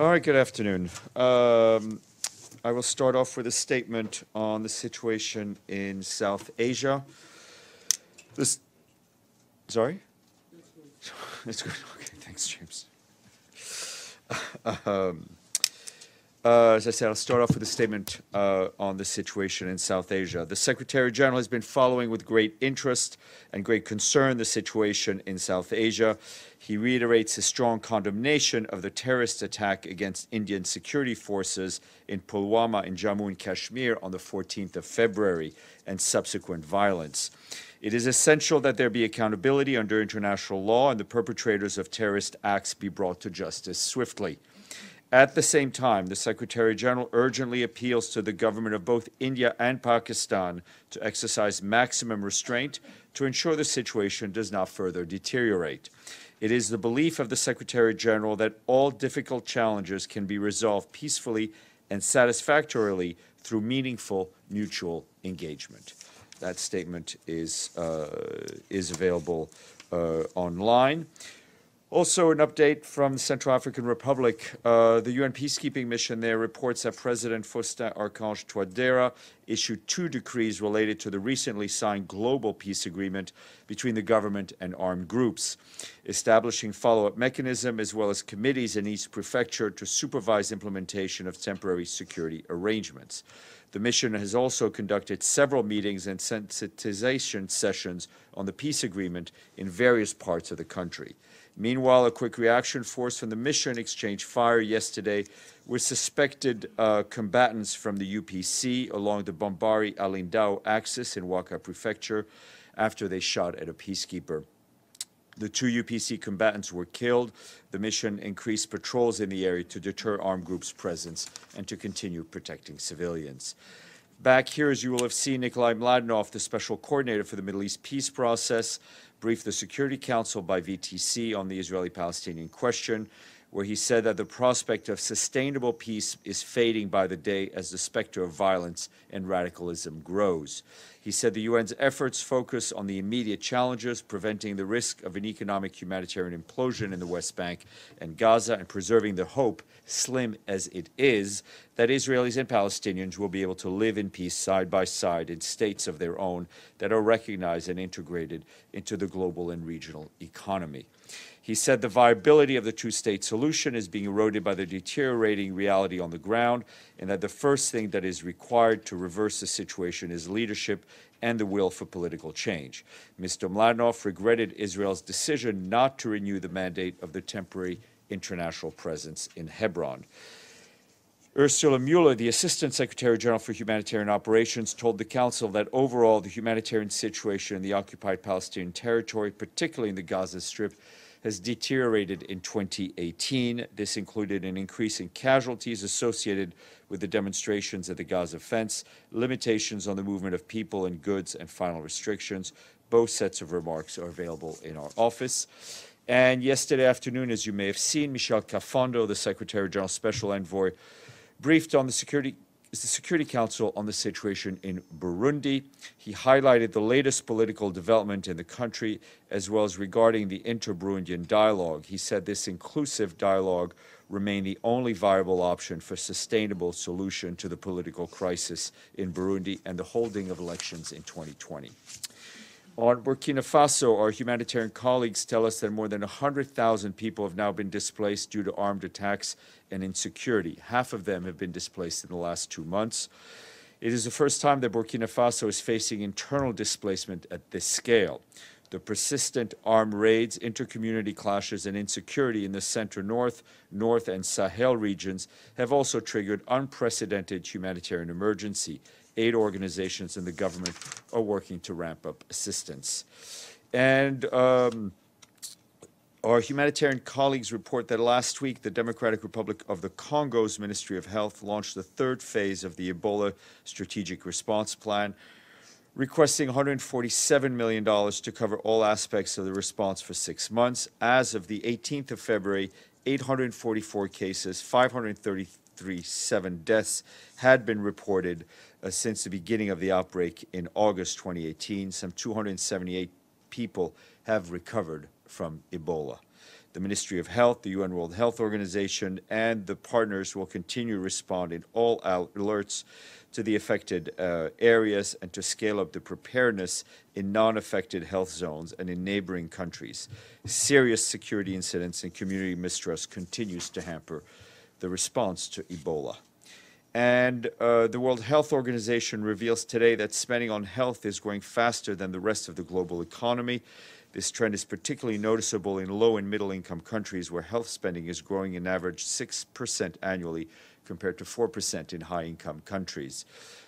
All right, good afternoon. I will start off with a statement on the situation in South Asia. Sorry? It's good. Okay, thanks, James. As I said, I'll start off with a statement on the situation in South Asia. The Secretary General has been following with great interest and great concern the situation in South Asia. He reiterates his strong condemnation of the terrorist attack against Indian security forces in Pulwama in Jammu and Kashmir on the 14th of February and subsequent violence. It is essential that there be accountability under international law and the perpetrators of terrorist acts be brought to justice swiftly. At the same time, the Secretary General urgently appeals to the government of both India and Pakistan to exercise maximum restraint to ensure the situation does not further deteriorate. It is the belief of the Secretary General that all difficult challenges can be resolved peacefully and satisfactorily through meaningful mutual engagement. That statement is available online. Also, an update from the Central African Republic. The UN peacekeeping mission there reports that President Faustin Archange Touadéra issued 2 decrees related to the recently signed global peace agreement between the government and armed groups, establishing follow-up mechanism as well as committees in each prefecture to supervise implementation of temporary security arrangements. The mission has also conducted several meetings and sensitization sessions on the peace agreement in various parts of the country. Meanwhile, a quick reaction force from the mission exchanged fire yesterday with suspected combatants from the UPC along the Bambari-Alindao axis in Ouaka Prefecture after they shot at a peacekeeper. The 2 UPC combatants were killed. The mission increased patrols in the area to deter armed groups' presence and to continue protecting civilians. Back here, as you will have seen, Nikolai Mladenov, the special coordinator for the Middle East peace process, briefed the Security Council by VTC on the Israeli-Palestinian question, where he said that the prospect of sustainable peace is fading by the day as the specter of violence and radicalism grows. He said the UN's efforts focus on the immediate challenges, preventing the risk of an economic humanitarian implosion in the West Bank and Gaza, and preserving the hope, slim as it is, that Israelis and Palestinians will be able to live in peace side by side in states of their own that are recognized and integrated into the global and regional economy. He said the viability of the 2-state solution is being eroded by the deteriorating reality on the ground, and that the first thing that is required to reverse the situation is leadership and the will for political change. Mr. Mladenov regretted Israel's decision not to renew the mandate of the temporary international presence in Hebron. Ursula Mueller, the Assistant Secretary General for Humanitarian Operations, told the Council that overall the humanitarian situation in the occupied Palestinian territory, particularly in the Gaza Strip, has deteriorated in 2018. This included an increase in casualties associated with the demonstrations at the Gaza fence, limitations on the movement of people and goods, and final restrictions. Both sets of remarks are available in our office. And yesterday afternoon, as you may have seen, Michel Cafondo, the Secretary General Special Envoy, briefed on the Security Council on the situation in Burundi. He highlighted the latest political development in the country, as well as regarding the inter-Burundian dialogue. He said this inclusive dialogue remained the only viable option for sustainable solution to the political crisis in Burundi and the holding of elections in 2020. On Burkina Faso, our humanitarian colleagues tell us that more than 100,000 people have now been displaced due to armed attacks and insecurity. Half of them have been displaced in the last 2 months. It is the first time that Burkina Faso is facing internal displacement at this scale. The persistent armed raids, intercommunity clashes, and insecurity in the center-north, north, and Sahel regions have also triggered unprecedented humanitarian emergency. Aid organizations and the government are working to ramp up assistance. And our humanitarian colleagues report that last week, the Democratic Republic of the Congo's Ministry of Health launched the 3rd phase of the Ebola Strategic Response Plan, requesting $147 million to cover all aspects of the response for 6 months. As of the 18th of February, 844 cases, 537 deaths had been reported since the beginning of the outbreak in August 2018. Some 278 people have recovered from Ebola. The Ministry of Health, the UN World Health Organization, and the partners will continue to respond in all alerts to the affected areas and to scale up the preparedness in non-affected health zones and in neighboring countries. Serious security incidents and community mistrust continues to hamper the response to Ebola. And the World Health Organization reveals today that spending on health is growing faster than the rest of the global economy. This trend is particularly noticeable in low and middle income countries where health spending is growing an average 6% annually compared to 4% in high income countries.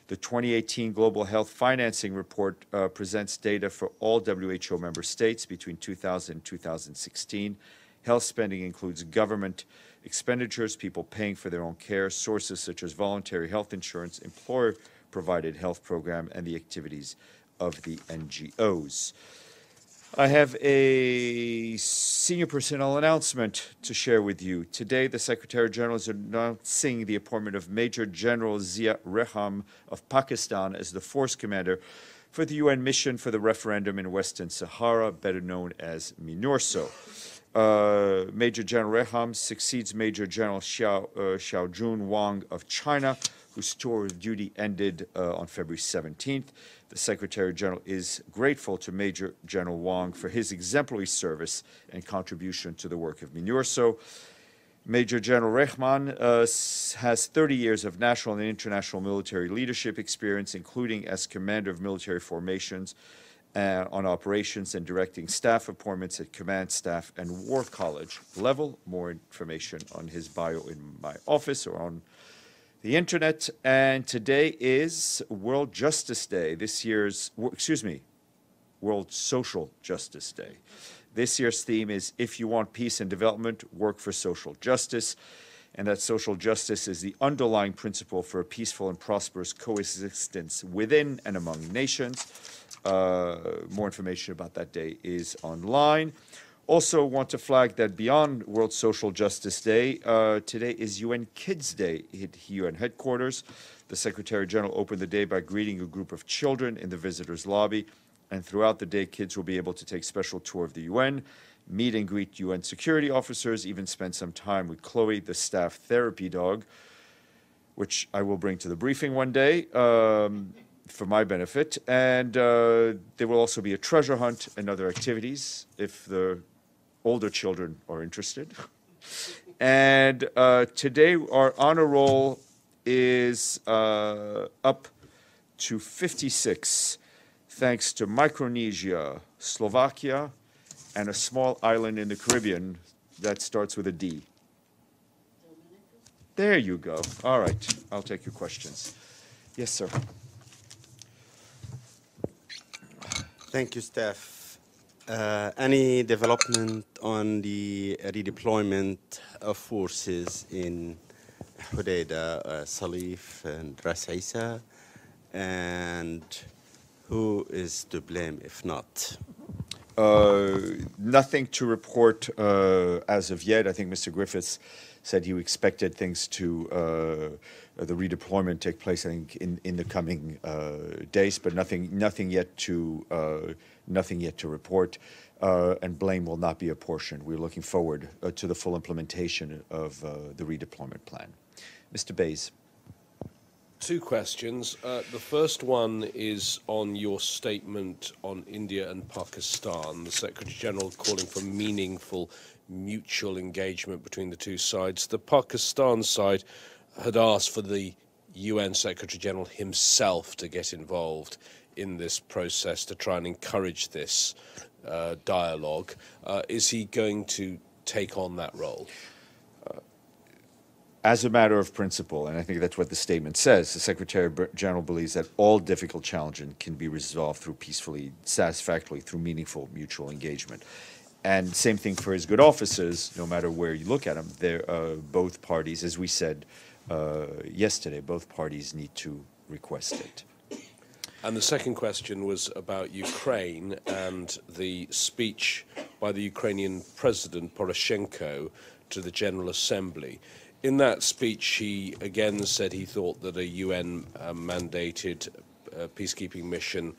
The 2018 Global Health Financing Report presents data for all WHO member states between 2000 and 2016. Health spending includes government expenditures, people paying for their own care, sources such as voluntary health insurance, employer-provided health program, and the activities of the NGOs. I have a senior personnel announcement to share with you. Today, the Secretary General is announcing the appointment of Major General Zia Reham of Pakistan as the force commander for the UN mission for the referendum in Western Sahara, better known as MINURSO. Major General Reham succeeds Major General Xiaojun Wang of China, whose tour of duty ended on February 17th. The Secretary General is grateful to Major General Wang for his exemplary service and contribution to the work of MINURSO. Major General Rehman has 30 years of national and international military leadership experience, including as commander of military formations on operations and directing staff appointments at command, staff, and war college level. More information on his bio in my office or on the internet. And today is World Justice Day. World Social Justice Day. This year's theme is If You Want Peace and Development, Work for Social Justice. And that social justice is the underlying principle for a peaceful and prosperous coexistence within and among nations. More information about that day is online. Also want to flag that beyond World Social Justice Day, today is UN Kids Day at UN headquarters. The Secretary General opened the day by greeting a group of children in the visitors' lobby. And throughout the day, kids will be able to take special tour of the UN, meet and greet UN security officers, even spend some time with Chloe, the staff therapy dog, which I will bring to the briefing one day for my benefit. And there will also be a treasure hunt and other activities if the older children are interested. And today our honor roll is up to 56, thanks to Micronesia, Slovakia, and a small island in the Caribbean that starts with a D. There you go. All right, I'll take your questions. Yes, sir. Thank you, Steph. Any development on the redeployment of forces in Hodeidah, Salif, and Ras Isa? And who is to blame if not? Nothing to report as of yet. I think Mr. Griffiths said he expected things to the redeployment take place, I think, in the coming days, but nothing yet to report. And blame will not be apportioned. We're looking forward to the full implementation of the redeployment plan. Mr. Bays. Two questions. The first one is on your statement on India and Pakistan. The Secretary General calling for meaningful mutual engagement between the two sides. The Pakistan side had asked for the UN Secretary General himself to get involved in this process to try and encourage this dialogue. Is he going to take on that role? As a matter of principle, and I think that's what the statement says, the Secretary General believes that all difficult challenges can be resolved through peacefully, satisfactorily, through meaningful mutual engagement. And same thing for his good officers, no matter where you look at them, both parties, as we said yesterday, both parties need to request it. And the second question was about Ukraine and the speech by the Ukrainian President Poroshenko to the General Assembly. In that speech, he again said he thought that a UN-mandated peacekeeping mission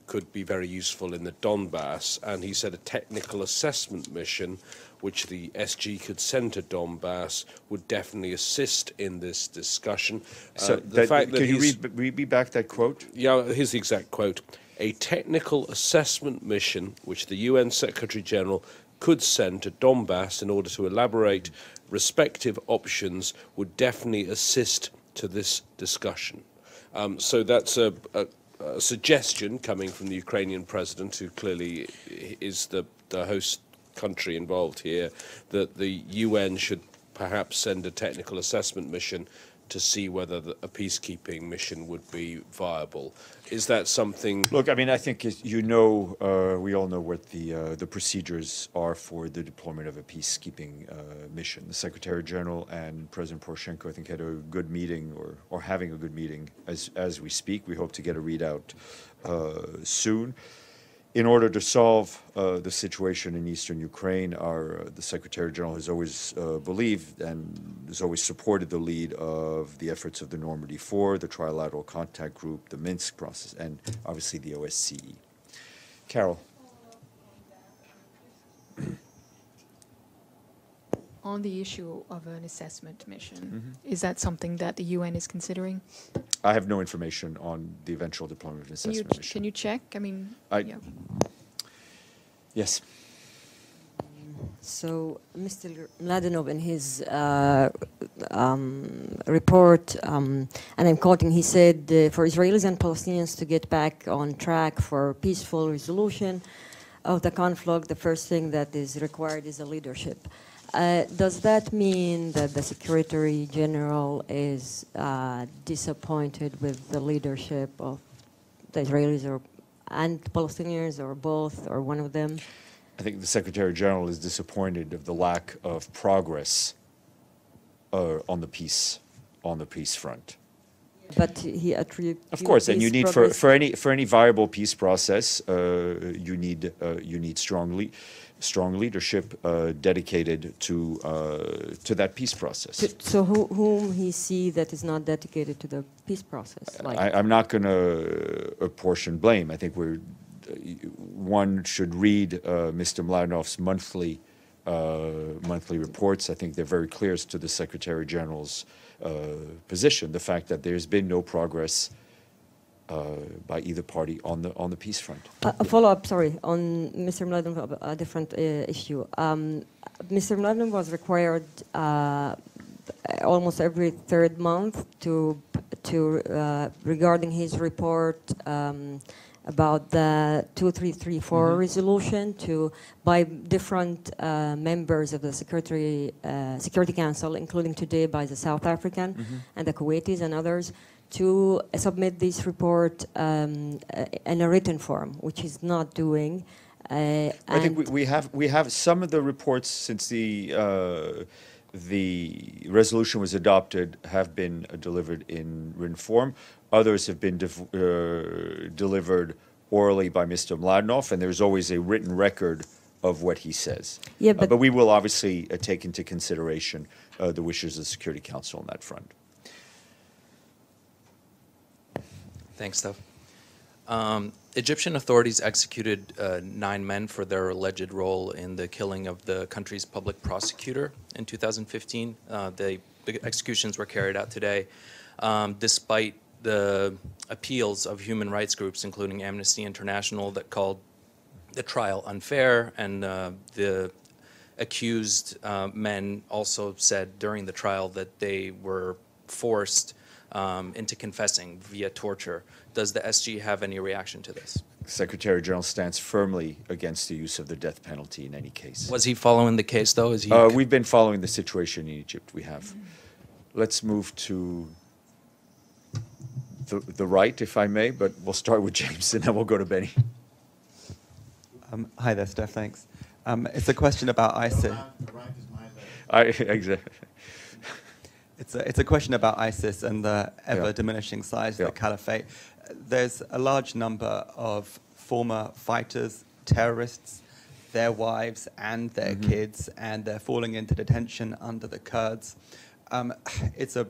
could be very useful in the Donbass, and he said a technical assessment mission which the SG could send to Donbass would definitely assist in this discussion. So can you read me back that quote? Yeah, here's the exact quote. A technical assessment mission which the UN Secretary General could send to Donbass in order to elaborate respective options would definitely assist to this discussion. So that's a suggestion coming from the Ukrainian president, who clearly is the host country involved here, that the UN should perhaps send a technical assessment mission to see whether a peacekeeping mission would be viable. Is that something? Look, I mean, I think you know, we all know what the procedures are for the deployment of a peacekeeping mission. The Secretary General and President Poroshenko, I think, had a good meeting, or having a good meeting as we speak. We hope to get a readout soon. In order to solve the situation in eastern Ukraine, the Secretary General has always believed and has always supported the lead of the efforts of the Normandy 4, the Trilateral Contact Group, the Minsk process, and obviously the OSCE. Carol. On the issue of an assessment mission, is that something that the UN is considering? I have no information on the eventual deployment of an assessment mission. Can you check? I mean, yeah. Yes. So, Mr. Mladenov, in his report, and I'm quoting, he said, for Israelis and Palestinians to get back on track for peaceful resolution of the conflict, the first thing that is required is a leadership. Does that mean that the Secretary General is disappointed with the leadership of the Israelis and Palestinians, or both, or one of them? I think the Secretary General is disappointed of the lack of progress on the peace front. But he attributes, of course, and you need for any viable peace process, you need strong leadership dedicated to that peace process. So whom he see that is not dedicated to the peace process? Like I'm not going to apportion blame. I think one should read Mr. Mladenov's monthly reports. I think they're very clear as to the Secretary General's position. The fact that there's been no progress by either party on the peace front. A follow-up, sorry, on Mr. Mladenov, a different issue. Mr. Mladenov was required almost every third month to regarding his report about the 2334 resolution by different members of the Security Council, including today by the South African and the Kuwaitis and others, to submit this report in a written form, which he's not doing. I think we have some of the reports since the resolution was adopted have been delivered in written form. Others have been delivered orally by Mr. Mladenov, and there's always a written record of what he says. Yeah, but we will obviously take into consideration the wishes of the Security Council on that front. Thanks, Steph. Egyptian authorities executed 9 men for their alleged role in the killing of the country's public prosecutor in 2015. The executions were carried out today, despite the appeals of human rights groups, including Amnesty International, that called the trial unfair, and the accused men also said during the trial that they were forced into confessing via torture. Does the SG have any reaction to this? Secretary General stands firmly against the use of the death penalty in any case. Was he following the case, though? Is he? We've been following the situation in Egypt. We have. Let's move to the right, if I may, but we'll start with James and then we'll go to Benny. Hi there, Steph. Thanks. It's a question about ISIS. The right is my left. Exactly. It's a question about ISIS and the ever-diminishing size of the caliphate. There's a large number of former fighters, terrorists, their wives and their kids, and they're falling into detention under the Kurds. It's a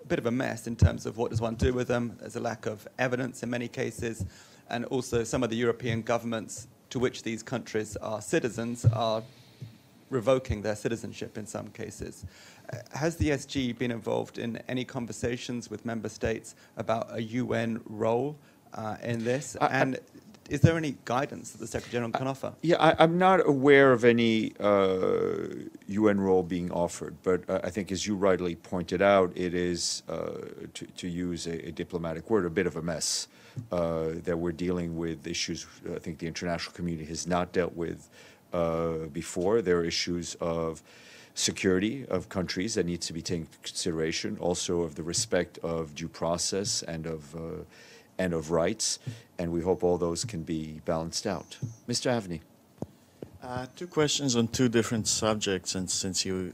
bit of a mess in terms of what does one do with them. There's a lack of evidence in many cases. and also some of the European governments to which these countries are citizens are revoking their citizenship in some cases. Has the SG been involved in any conversations with member states about a UN role in this? And is there any guidance that the Secretary General can offer? Yeah, I'm not aware of any UN role being offered, but I think, as you rightly pointed out, it is, to use a diplomatic word, a bit of a mess that we're dealing with issues I think the international community has not dealt with before. There are issues of security of countries that needs to be taken into consideration, also of the respect of due process and of rights, and we hope all those can be balanced out. Mr. Avni. Two questions on two different subjects, and since you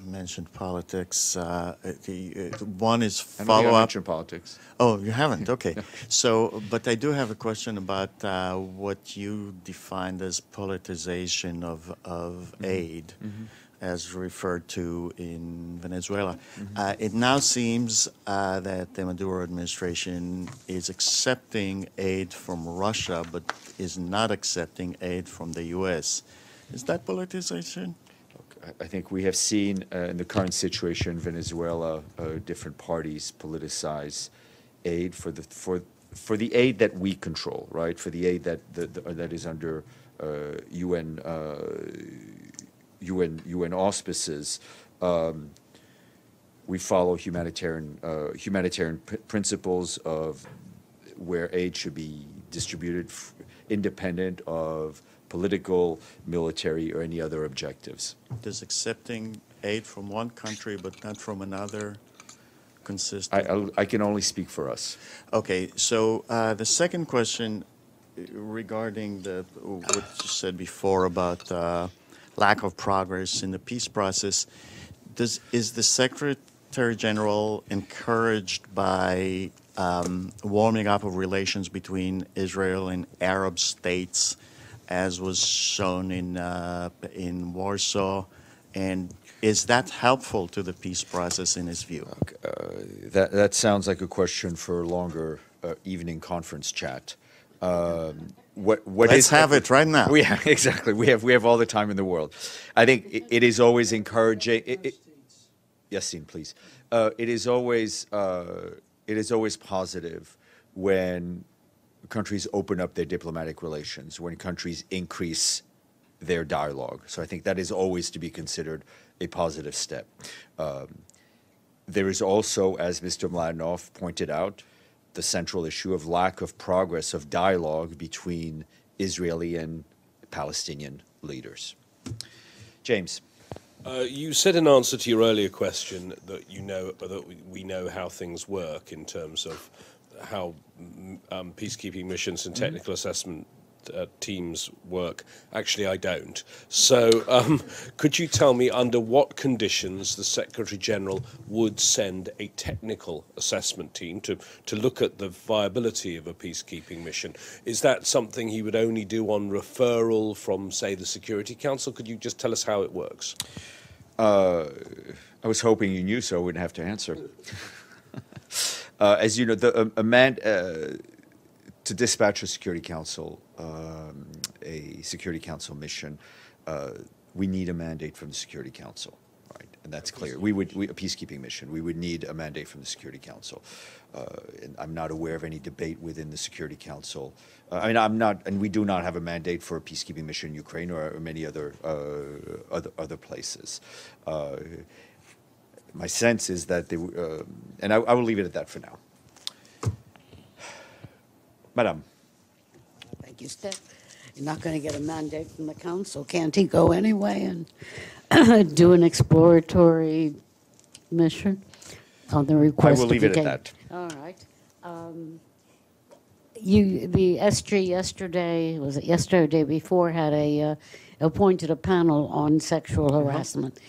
mentioned politics, one is follow-up. I don't mention politics. Oh, you haven't? Okay. So, but I do have a question about what you defined as politicization of aid, as referred to in Venezuela. It now seems that the Maduro administration is accepting aid from Russia, but is not accepting aid from the U.S. Is that politicization? I think we have seen in the current situation in Venezuela, different parties politicize aid for the aid that we control, right? For the aid that is under UN auspices. We follow humanitarian principles of where aid should be distributed independent of political, military, or any other objectives. Does accepting aid from one country but not from another consist? I can only speak for us. Okay, so the second question regarding what you said before about lack of progress in the peace process, is the Secretary General encouraged by warming up of relations between Israel and Arab states, as was shown in Warsaw, and is that helpful to the peace process in his view? That sounds like a question for a longer evening conference chat. Let's have it right now. Yeah, exactly. We have all the time in the world. I think it is always encouraging. Yassine, please. It is always positive when countries open up their diplomatic relations, when countries increase their dialogue. So I think that is always to be considered a positive step. There is also, as Mr. Mladenov pointed out, the central issue of lack of progress of dialogue between Israeli and Palestinian leaders. James. You said in answer to your earlier question that we know how things work in terms of how peacekeeping missions and technical assessment teams work. Actually, I don't. So could you tell me under what conditions the Secretary General would send a technical assessment team to look at the viability of a peacekeeping mission? Is that something he would only do on referral from, say, the Security Council? Could you just tell us how it works? I was hoping you knew, so I wouldn't have to answer. As you know, to dispatch a Security Council mission, we need a mandate from the Security Council, right? And that's clear. A peacekeeping mission. We would need a mandate from the Security Council. And I'm not aware of any debate within the Security Council. And we do not have a mandate for a peacekeeping mission in Ukraine or many other places. My sense is that and I will leave it at that for now. Madam. Thank you, Steph. You're not going to get a mandate from the council. Can't he go anyway and do an exploratory mission on the request? I will leave it at that. All right. The SG yesterday, was it yesterday or day before, had appointed a panel on sexual harassment.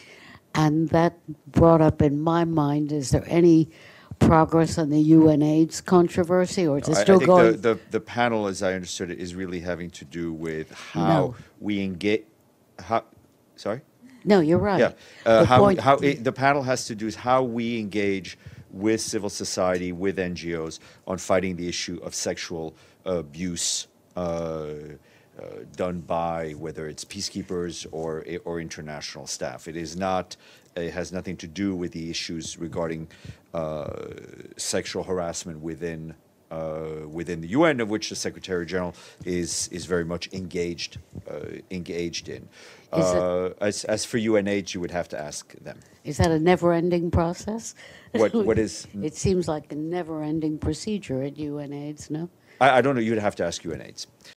And that brought up in my mind, is there any progress on the UNAIDS controversy, or is it still going? I think the panel, as I understood it, is really having to do with how we engage. Sorry? No, you're right. Yeah. The panel has to do with how we engage with civil society, with NGOs, on fighting the issue of sexual abuse done by whether it's peacekeepers or international staff. It is not. It has nothing to do with the issues regarding sexual harassment within the UN, of which the Secretary General is very much engaged in. As for UNH, you would have to ask them. Is that a never-ending process? What is? It seems like a never-ending procedure at UNAIDS, no? I don't know. You'd have to ask UNH.